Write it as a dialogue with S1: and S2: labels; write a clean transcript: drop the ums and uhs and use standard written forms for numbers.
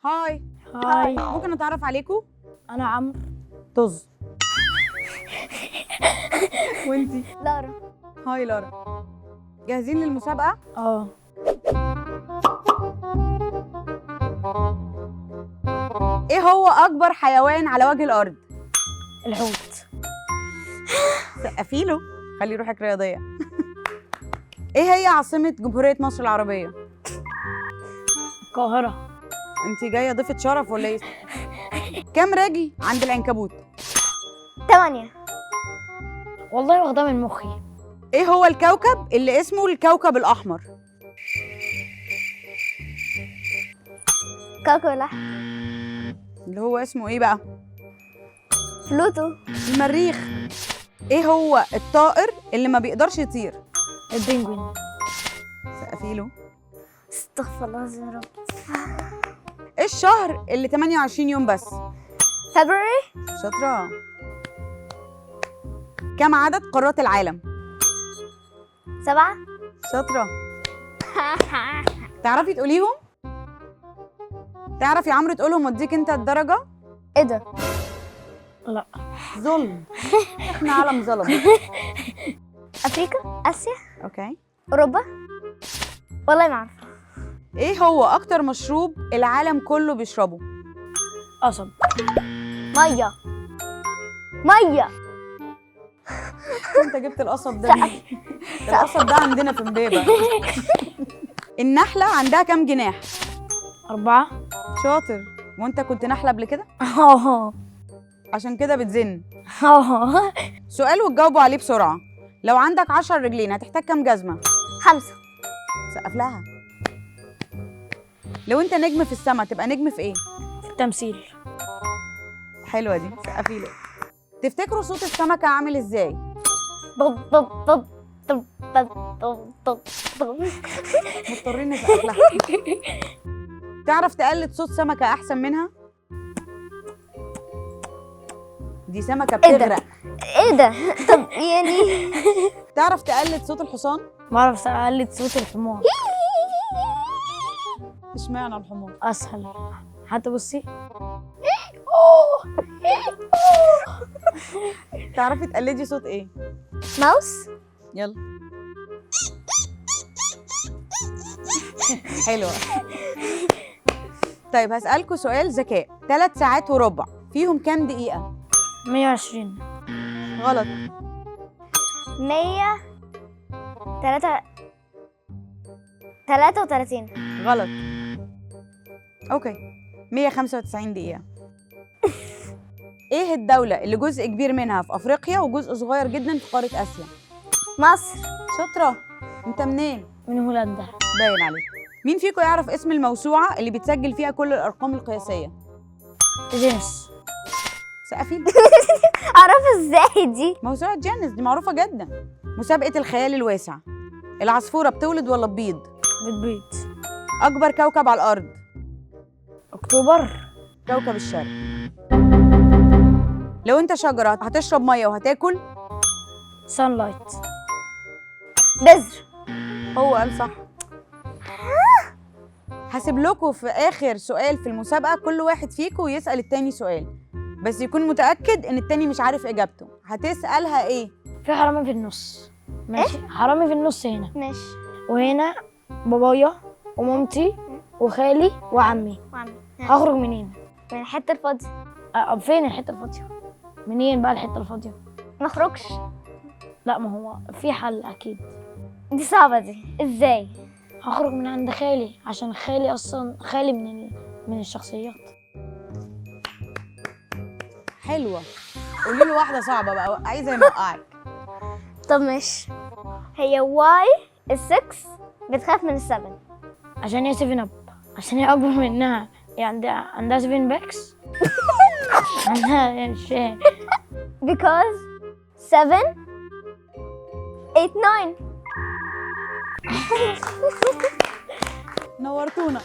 S1: هاي.
S2: هاي.
S1: ممكن نتعرف عليكم؟
S2: انا عمرو.
S1: طز. وانتي؟
S3: لارا.
S1: هاي لارا. جاهزين للمسابقة؟
S2: اه.
S1: ايه هو اكبر حيوان على وجه الارض؟
S2: الحوت.
S1: سقفي له، خلي روحك رياضية. ايه هي عاصمة جمهورية مصر العربية؟
S2: القاهرة.
S1: انتي جاية ضيفة شرف ولا ايه؟ كام رجل عند العنكبوت؟
S3: 8.
S2: والله واخداه من مخي.
S1: ايه هو الكوكب اللي اسمه الكوكب الاحمر؟
S3: كوكب الأحمر.
S1: اللي هو اسمه ايه بقى؟
S3: بلوتو.
S1: المريخ. ايه هو الطائر اللي ما بيقدرش يطير؟
S2: البنجوين.
S1: سقفي له.
S3: استغفر الله العظيم يا رب.
S1: ايه الشهر اللي 28 يوم بس؟
S3: فبراير.
S1: شاطرة. كم عدد قارات العالم؟
S3: 7.
S1: شاطرة. تعرفي تقوليهم؟ تعرف يا عمرو تقولهم واديك انت الدرجة؟
S3: ايه ده؟
S2: لا.
S1: ظلم. احنا عالم ظلم.
S3: افريقيا، اسيا،
S1: اوكي.
S3: اوروبا. والله ما عارفه.
S1: ايه هو اكتر مشروب العالم كله بيشربه؟
S2: قصب.
S3: ميه. ميه.
S1: انت جبت القصب ده منين؟ القصب ده عندنا في امبابة. النحلة عندها كام جناح؟
S2: 4.
S1: شاطر. وانت كنت نحلة قبل كده؟
S2: اه.
S1: عشان كده بتزن.
S2: اه.
S1: سؤال وتجاوبوا عليه بسرعة. لو عندك 10 رجلين هتحتاج كام جزمة؟
S3: 5.
S1: سقف لها. لو انت نجم في السما تبقى نجم في ايه؟
S2: في التمثيل.
S1: حلوة دي، سقفي له. تفتكروا صوت السمكة عامل ازاي؟
S3: بب بب بب بب بب بب بب بب.
S1: مضطرين نسقف لها. تعرف تقلد صوت سمكة أحسن منها؟ دي سمكة
S3: إيه ده؟
S1: بتغرق.
S3: ايه ده؟ طب يعني
S1: تعرف تقلد صوت الحصان؟
S2: بعرف اقلد صوت الحمار.
S1: اشمعنى الحمار؟
S2: اسهل. حتى بصي.
S1: تعرفي تقلدي صوت ايه؟
S3: ماوس.
S1: يلا. حلوة. طيب هسألكوا سؤال ذكاء. 3 ساعات وربع فيهم كام دقيقة؟
S2: 120.
S1: غلط.
S3: 133.
S1: غلط. اوكي. 195 دقيقة. ايه الدولة اللي جزء كبير منها في افريقيا وجزء صغير جدا في قارة اسيا؟
S3: مصر.
S1: شاطرة. انت منين؟
S2: من هولندا.
S1: باين عليك. مين فيكم يعرف اسم الموسوعة اللي بيتسجل فيها كل الارقام القياسية؟
S2: جينيس.
S1: سقفي.
S3: اعرفها ازاي دي؟
S1: موسوعة جينيس دي معروفة جدا. مسابقة الخيال الواسع. العصفورة بتولد ولا تبيض؟
S2: بتبيض.
S1: أكبر كوكب على الأرض؟
S2: اكتوبر.
S1: كوكب الشرق. لو أنت شجرة هتشرب مية وهتاكل؟
S2: سان لايت.
S3: بذر.
S1: هو قال صح. هسيب لكم في آخر سؤال في المسابقة كل واحد فيكم يسأل التاني سؤال، بس يكون متأكد إن التاني مش عارف إجابته. هتسألها إيه؟
S2: في حرامي في النص. ماشي. حرامي في النص هنا
S3: ماشي.
S2: وهنا بابايا ومامتي وخالي وعمي. هخرج منين؟
S3: من الحته الفاضيه.
S2: فين الحته الفاضيه؟ منين بقى الحته الفاضيه؟
S3: ما اخرجش.
S2: لا ما هو في حل اكيد.
S3: دي صعبه دي، ازاي؟
S2: هخرج من عند خالي عشان خالي اصلا خالي من الشخصيات.
S1: حلوة. قولي له واحدة صعبة بقى، عايزة يوقعك.
S3: طب ماشي. هي واي ال6 بتخاف من ال7؟
S2: عشان هي 7 اب. عشان هي اكبر منها. هي عندها 7 باكس. عندها يعني مش فاهم.
S3: because 7 8 9.
S1: نورتونا.